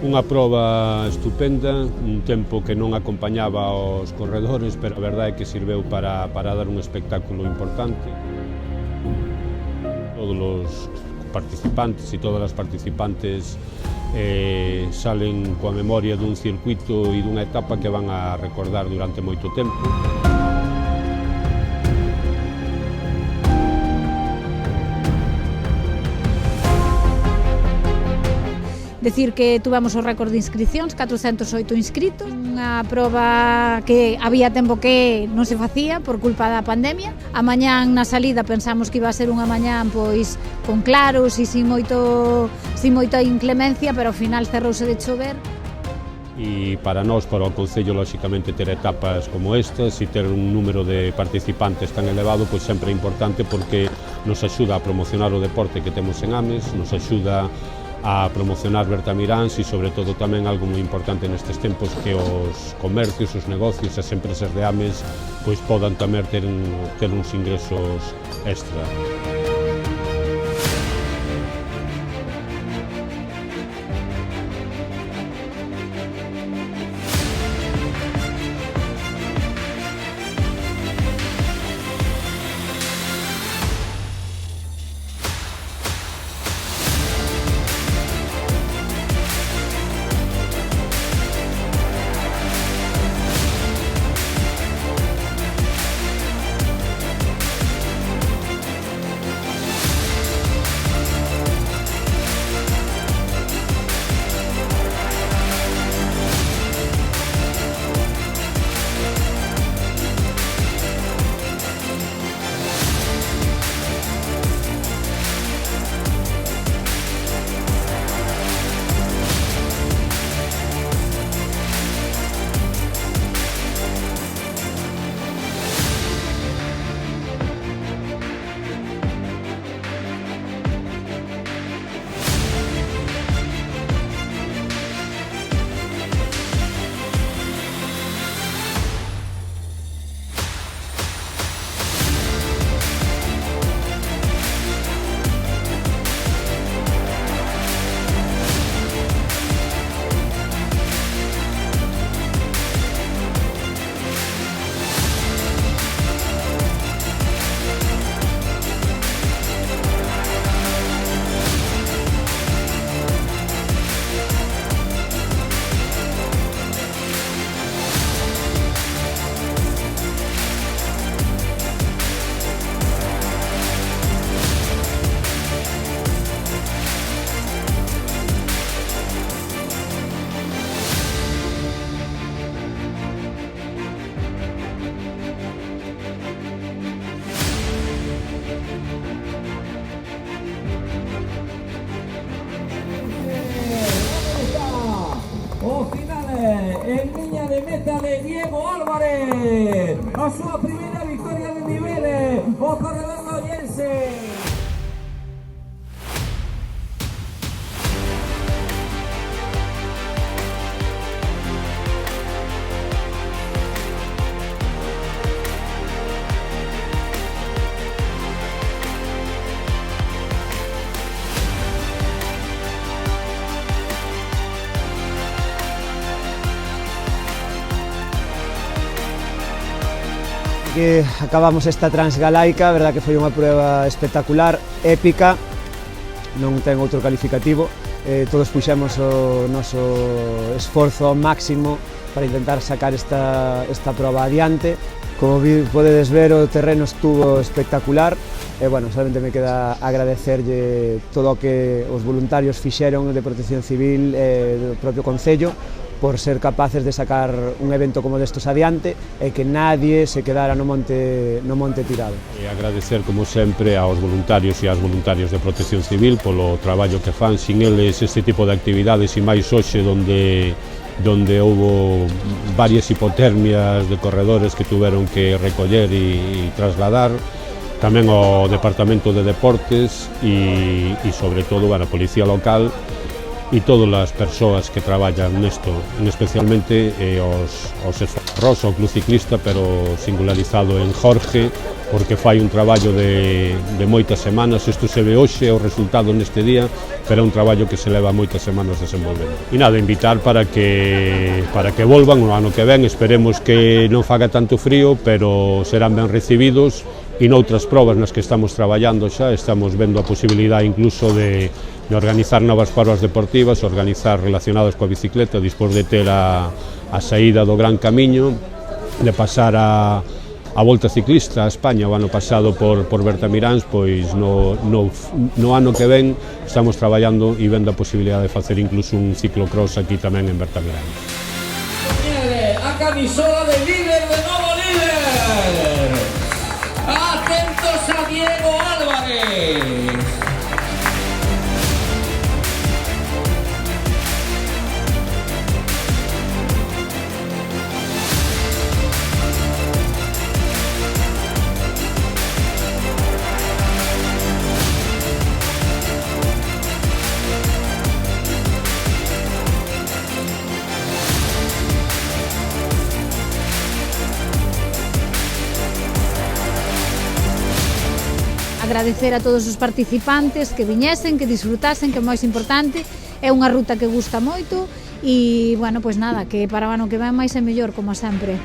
Unha proba estupenda, un tempo que non acompañaba aos corredores, pero a verdade é que sirveu para dar un espectáculo importante. Todos os participantes e todas as participantes salen coa memoria dun circuito e dunha etapa que van a recordar durante moito tempo. Decir que tuvamos o récord de inscripcións, 408 inscritos, unha proba que había tempo que non se facía por culpa da pandemia. A mañán na salida pensamos que iba a ser unha mañán pois con claros e sin moita inclemencia, pero ao final cerrouse de chover. E para nós, para o Concello, lóxicamente, ter etapas como estas e ter un número de participantes tan elevado, pois sempre é importante porque nos axuda a promocionar o deporte que temos en Ames, nos axuda a promocionar Bertamiráns e, sobre todo, tamén algo moi importante nestes tempos que os comercios, os negocios, as empresas de Ames pois podan tamén ter uns ingresos extra. En liña de meta de Diego Álvarez, a súa primeira victoria de nivel, o corredor noyense. Que acabamos esta transgalaica, verdad que foi unha prueba espectacular, épica, non ten outro calificativo, todos puxemos o noso esforzo ao máximo para intentar sacar esta proba adiante. Como podedes ver, o terreno estuvo espectacular e, bueno, solamente me queda agradecerlle todo o que os voluntarios fixeron de Protección Civil e do propio Concello por ser capaces de sacar un evento como destos adiante e que nadie se quedara no monte tirado. E agradecer, como sempre, aos voluntarios e ás voluntarias de Protección Civil polo traballo que fan. Sin eles, este tipo de actividades, e máis hoxe donde houbo varias hipotermias de corredores que tuveron que recoller e trasladar, tamén ao Departamento de Deportes e sobre todo a Policía Local, e todas as persoas que traballan nesto, especialmente os esforros, o Club Ciclista, pero singularizado en Jorge, porque fai un traballo de moitas semanas. Isto se ve hoxe, o resultado neste día, pero é un traballo que se leva moitas semanas desenvolvendo. E nada, invitar para que volvan o ano que ven. Esperemos que non faga tanto frío, pero serán ben recibidos, e noutras probas nas que estamos traballando xa, estamos vendo a posibilidade incluso de organizar novas probas deportivas, organizar relacionadas coa bicicleta, despois de ter a saída do Gran Camiño, de pasar a Volta Ciclista a España o ano pasado por Bertamiráns, pois no ano que ven estamos traballando e vendo a posibilidade de facer incluso un ciclocross aquí tamén en Bertamiráns. A camisola de líder, de novo líder. Atentos a Diego Álvarez. Agradecer a todos os participantes que viñesen, que disfrutasen, que é o máis importante. É unha ruta que gusta moito e, bueno, pois nada, que para o ano que ven máis e mellor, como sempre.